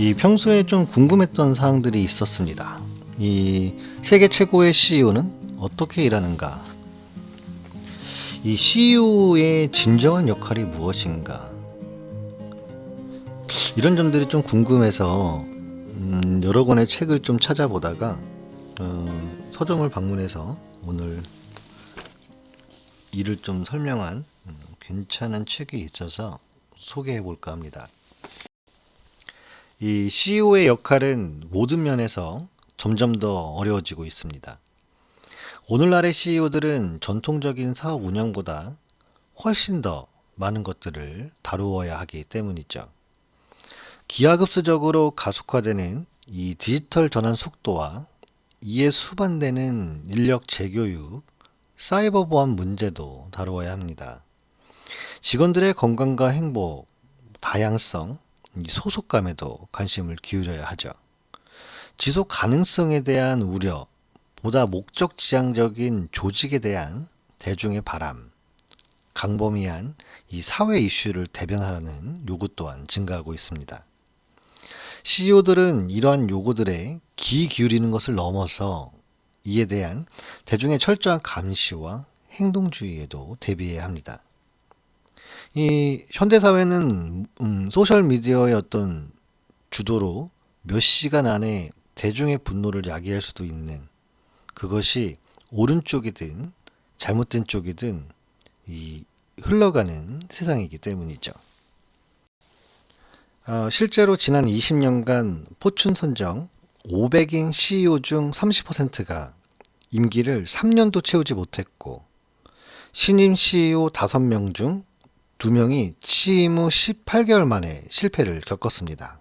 이 평소에 좀 궁금했던 사항들이 있었습니다. 이 세계 최고의 CEO는 어떻게 일하는가? 이 CEO의 진정한 역할이 무엇인가? 이런 점들이 좀 궁금해서 여러 권의 책을 좀 찾아보다가 서점을 방문해서 오늘 이를 좀 설명한 괜찮은 책이 있어서 소개해 볼까 합니다. 이 CEO의 역할은 모든 면에서 점점 더 어려워지고 있습니다. 오늘날의 CEO들은 전통적인 사업 운영보다 훨씬 더 많은 것들을 다루어야 하기 때문이죠. 기하급수적으로 가속화되는 이 디지털 전환 속도와 이에 수반되는 인력 재교육, 사이버 보안 문제도 다루어야 합니다. 직원들의 건강과 행복, 다양성, 소속감에도 관심을 기울여야 하죠. 지속 가능성에 대한 우려, 보다 목적 지향적인 조직에 대한 대중의 바람, 광범위한 이 사회 이슈를 대변하라는 요구 또한 증가하고 있습니다. CEO들은 이러한 요구들에 귀 기울이는 것을 넘어서 이에 대한 대중의 철저한 감시와 행동주의에도 대비해야 합니다. 이 현대사회는 소셜미디어의 어떤 주도로 몇 시간 안에 대중의 분노를 야기할 수도 있는, 그것이 옳은 쪽이든 잘못된 쪽이든 이 흘러가는 세상이기 때문이죠. 실제로 지난 20년간 포춘 선정 500인 CEO 중 30%가 임기를 3년도 채우지 못했고, 신임 CEO 5명 중 2명이 취임 후 18개월 만에 실패를 겪었습니다.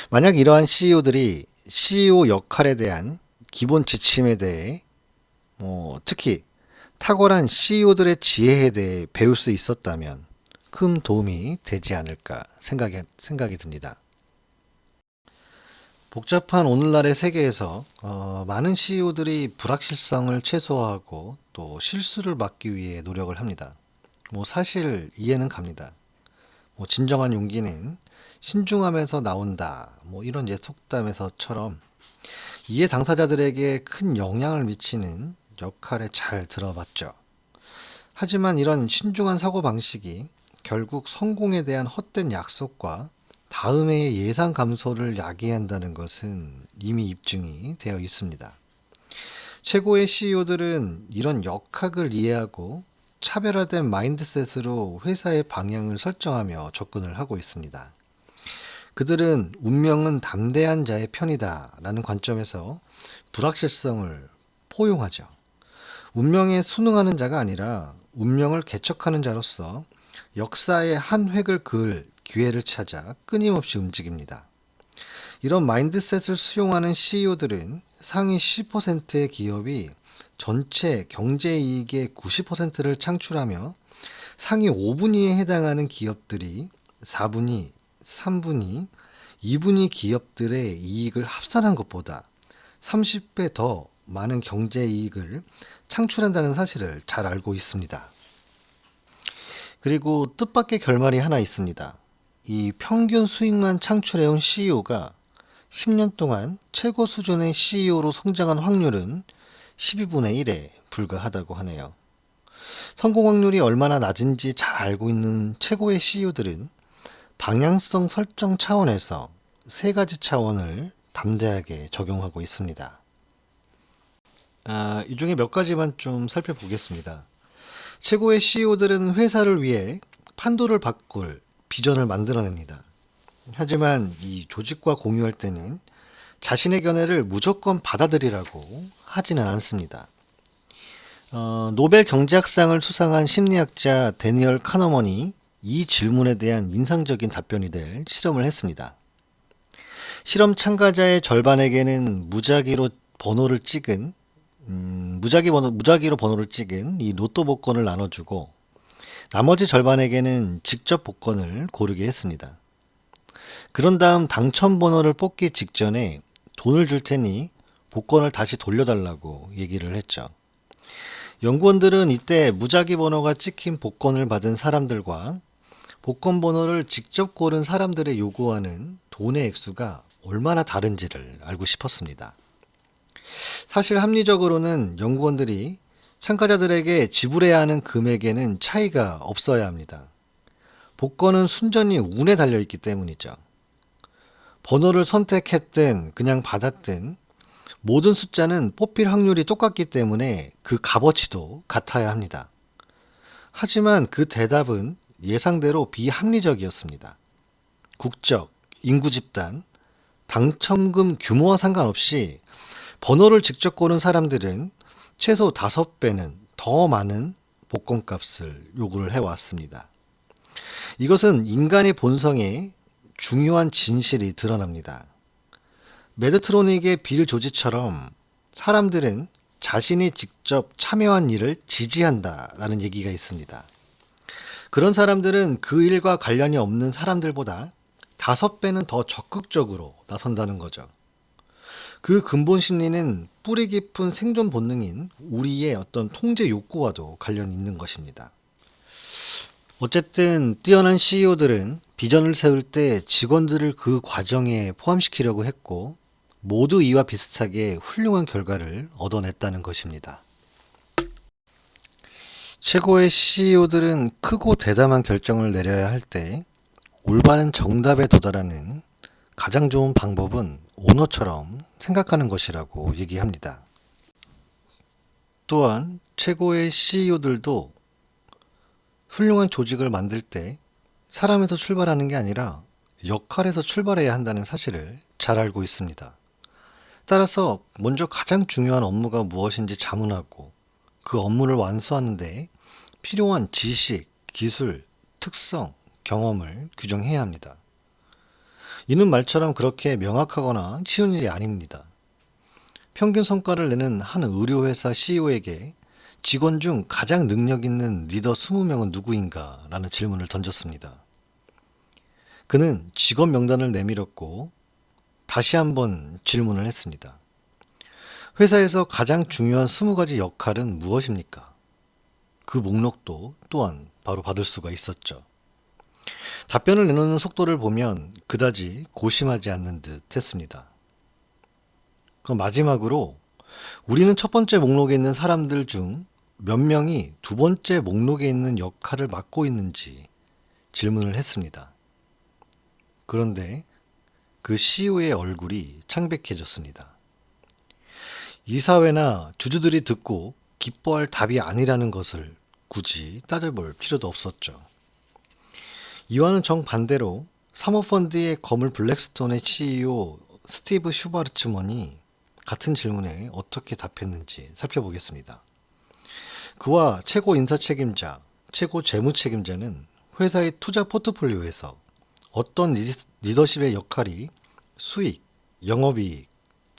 만약 이러한 CEO들이 CEO 역할에 대한 기본 지침에 대해 특히 탁월한 CEO들의 지혜에 대해 배울 수 있었다면 큰 도움이 되지 않을까 생각이 듭니다. 복잡한 오늘날의 세계에서 많은 CEO들이 불확실성을 최소화하고 또 실수를 막기 위해 노력을 합니다. 사실 이해는 갑니다. 진정한 용기는 신중함에서 나온다. 이런 속담에서처럼 이해 당사자들에게 큰 영향을 미치는 역할에 잘 들어봤죠. 하지만 이런 신중한 사고방식이 결국 성공에 대한 헛된 약속과 다음해의 예상 감소를 야기한다는 것은 이미 입증이 되어 있습니다. 최고의 CEO들은 이런 역학을 이해하고 차별화된 마인드셋으로 회사의 방향을 설정하며 접근을 하고 있습니다. 그들은 운명은 담대한 자의 편이다 라는 관점에서 불확실성을 포용하죠. 운명에 순응하는 자가 아니라 운명을 개척하는 자로서 역사의 한 획을 그을 기회를 찾아 끊임없이 움직입니다. 이런 마인드셋을 수용하는 CEO들은 상위 10%의 기업이 전체 경제이익의 90%를 창출하며 상위 5분위에 해당하는 기업들이 4분위, 3분위, 2분위 기업들의 이익을 합산한 것보다 30배 더 많은 경제이익을 창출한다는 사실을 잘 알고 있습니다. 그리고 뜻밖의 결말이 하나 있습니다. 이 평균 수익만 창출해온 CEO가 10년 동안 최고 수준의 CEO로 성장한 확률은 12분의 1에 불과하다고 하네요. 성공 확률이 얼마나 낮은지 잘 알고 있는 최고의 CEO들은 방향성 설정 차원에서 세 가지 차원을 담대하게 적용하고 있습니다. 이 중에 몇 가지만 좀 살펴보겠습니다. 최고의 CEO들은 회사를 위해 판도를 바꿀 비전을 만들어냅니다. 하지만 이 조직과 공유할 때는 자신의 견해를 무조건 받아들이라고 하지는 않습니다. 노벨 경제학상을 수상한 심리학자 데니얼 카너먼이 이 질문에 대한 인상적인 답변이 될 실험을 했습니다. 실험 참가자의 절반에게는 무작위로 번호를 찍은 이 로또 복권을 나눠주고 나머지 절반에게는 직접 복권을 고르게 했습니다. 그런 다음 당첨 번호를 뽑기 직전에 돈을 줄 테니 복권을 다시 돌려달라고 얘기를 했죠. 연구원들은 이때 무작위 번호가 찍힌 복권을 받은 사람들과 복권 번호를 직접 고른 사람들의 요구와는 돈의 액수가 얼마나 다른지를 알고 싶었습니다. 사실 합리적으로는 연구원들이 참가자들에게 지불해야 하는 금액에는 차이가 없어야 합니다. 복권은 순전히 운에 달려있기 때문이죠. 번호를 선택했든 그냥 받았든 모든 숫자는 뽑힐 확률이 똑같기 때문에 그 값어치도 같아야 합니다. 하지만 그 대답은 예상대로 비합리적이었습니다. 국적, 인구 집단, 당첨금 규모와 상관없이 번호를 직접 고른 사람들은 최소 5배는 더 많은 복권값을 요구를 해왔습니다. 이것은 인간의 본성에 중요한 진실이 드러납니다. 메드트로닉의 빌 조지처럼 사람들은 자신이 직접 참여한 일을 지지한다라는 얘기가 있습니다. 그런 사람들은 그 일과 관련이 없는 사람들보다 5배는 더 적극적으로 나선다는 거죠. 그 근본 심리는 뿌리 깊은 생존 본능인 우리의 어떤 통제 욕구와도 관련이 있는 것입니다. 어쨌든 뛰어난 CEO들은 비전을 세울 때 직원들을 그 과정에 포함시키려고 했고 모두 이와 비슷하게 훌륭한 결과를 얻어냈다는 것입니다. 최고의 CEO들은 크고 대담한 결정을 내려야 할 때 올바른 정답에 도달하는 가장 좋은 방법은 오너처럼 생각하는 것이라고 얘기합니다. 또한 최고의 CEO들도 훌륭한 조직을 만들 때 사람에서 출발하는 게 아니라 역할에서 출발해야 한다는 사실을 잘 알고 있습니다. 따라서 먼저 가장 중요한 업무가 무엇인지 자문하고 그 업무를 완수하는데 필요한 지식, 기술, 특성, 경험을 규정해야 합니다. 이는 말처럼 그렇게 명확하거나 쉬운 일이 아닙니다. 평균 성과를 내는 한 의료회사 CEO에게 직원 중 가장 능력 있는 리더 20명은 누구인가? 라는 질문을 던졌습니다. 그는 직원 명단을 내밀었고 다시 한번 질문을 했습니다. 회사에서 가장 중요한 20가지 역할은 무엇입니까? 그 목록도 또한 바로 받을 수가 있었죠. 답변을 내놓는 속도를 보면 그다지 고심하지 않는 듯 했습니다. 그럼 마지막으로 우리는 첫 번째 목록에 있는 사람들 중 몇 명이 두 번째 목록에 있는 역할을 맡고 있는지 질문을 했습니다. 그런데 그 CEO의 얼굴이 창백해졌습니다. 이사회나 주주들이 듣고 기뻐할 답이 아니라는 것을 굳이 따져볼 필요도 없었죠. 이와는 정반대로 사모펀드의 거물 블랙스톤의 CEO 스티브 슈바르츠먼이 같은 질문에 어떻게 답했는지 살펴보겠습니다. 그와 최고 인사 책임자, 최고 재무 책임자는 회사의 투자 포트폴리오에서 어떤 리더십의 역할이 수익, 영업이익,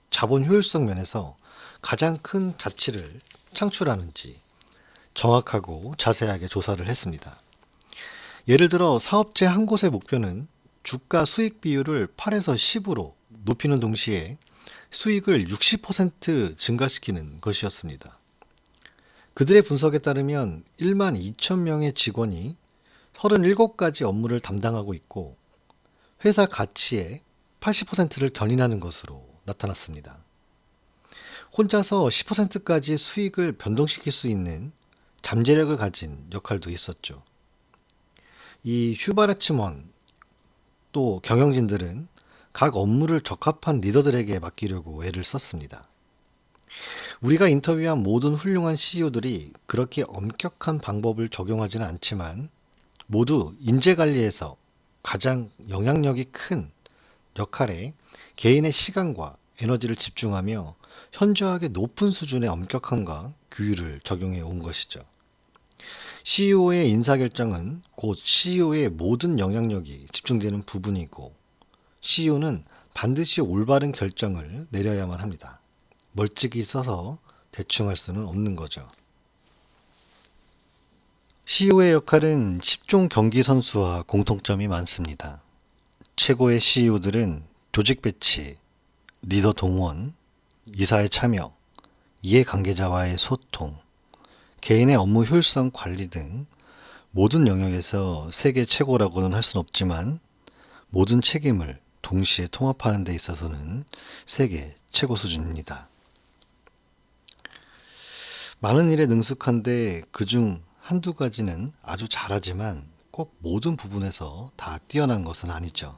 자본 효율성 면에서 가장 큰 가치를 창출하는지 정확하고 자세하게 조사를 했습니다. 예를 들어 사업체 한 곳의 목표는 주가 수익 비율을 8에서 10으로 높이는 동시에 수익을 60% 증가시키는 것이었습니다. 그들의 분석에 따르면 1만 2천 명의 직원이 37가지 업무를 담당하고 있고 회사 가치의 80%를 견인하는 것으로 나타났습니다. 혼자서 10%까지 수익을 변동시킬 수 있는 잠재력을 가진 역할도 있었죠. 이 슈바르츠먼 또 경영진들은 각 업무를 적합한 리더들에게 맡기려고 애를 썼습니다. 우리가 인터뷰한 모든 훌륭한 CEO들이 그렇게 엄격한 방법을 적용하지는 않지만 모두 인재관리에서 가장 영향력이 큰 역할에 개인의 시간과 에너지를 집중하며 현저하게 높은 수준의 엄격함과 규율을 적용해 온 것이죠. CEO의 인사결정은 곧 CEO의 모든 영향력이 집중되는 부분이고 CEO는 반드시 올바른 결정을 내려야만 합니다. 멀찍이 써서 대충 할 수는 없는 거죠. CEO의 역할은 10종 경기 선수와 공통점이 많습니다. 최고의 CEO들은 조직 배치, 리더 동원, 이사의 참여, 이해관계자와의 소통, 개인의 업무 효율성 관리 등 모든 영역에서 세계 최고라고는 할 수는 없지만 모든 책임을 동시에 통합하는 데 있어서는 세계 최고 수준입니다. 많은 일에 능숙한데 그중 한두 가지는 아주 잘하지만 꼭 모든 부분에서 다 뛰어난 것은 아니죠.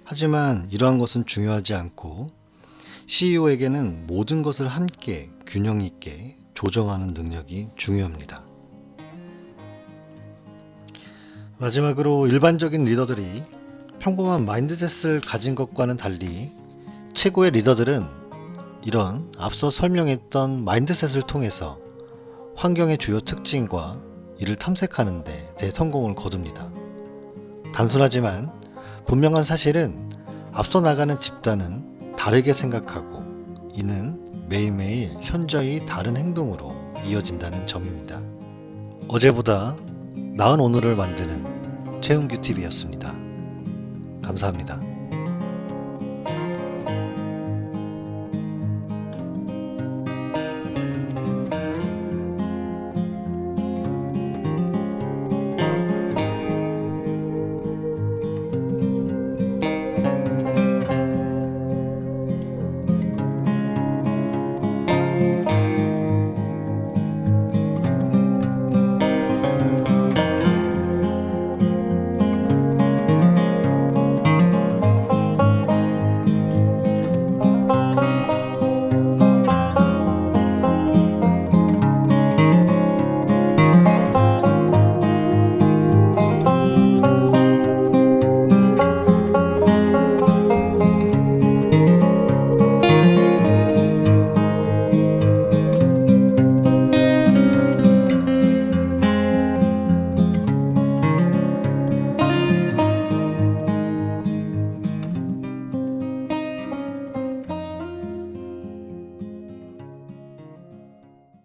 하지만 이러한 것은 중요하지 않고 CEO에게는 모든 것을 함께 균형 있게 조정하는 능력이 중요합니다. 마지막으로 일반적인 리더들이 평범한 마인드셋을 가진 것과는 달리 최고의 리더들은 이런 앞서 설명했던 마인드셋을 통해서 환경의 주요 특징과 이를 탐색하는 데 대성공을 거둡니다. 단순하지만 분명한 사실은 앞서 나가는 집단은 다르게 생각하고 이는 매일매일 현저히 다른 행동으로 이어진다는 점입니다. 어제보다 나은 오늘을 만드는 최은규TV였습니다. 감사합니다.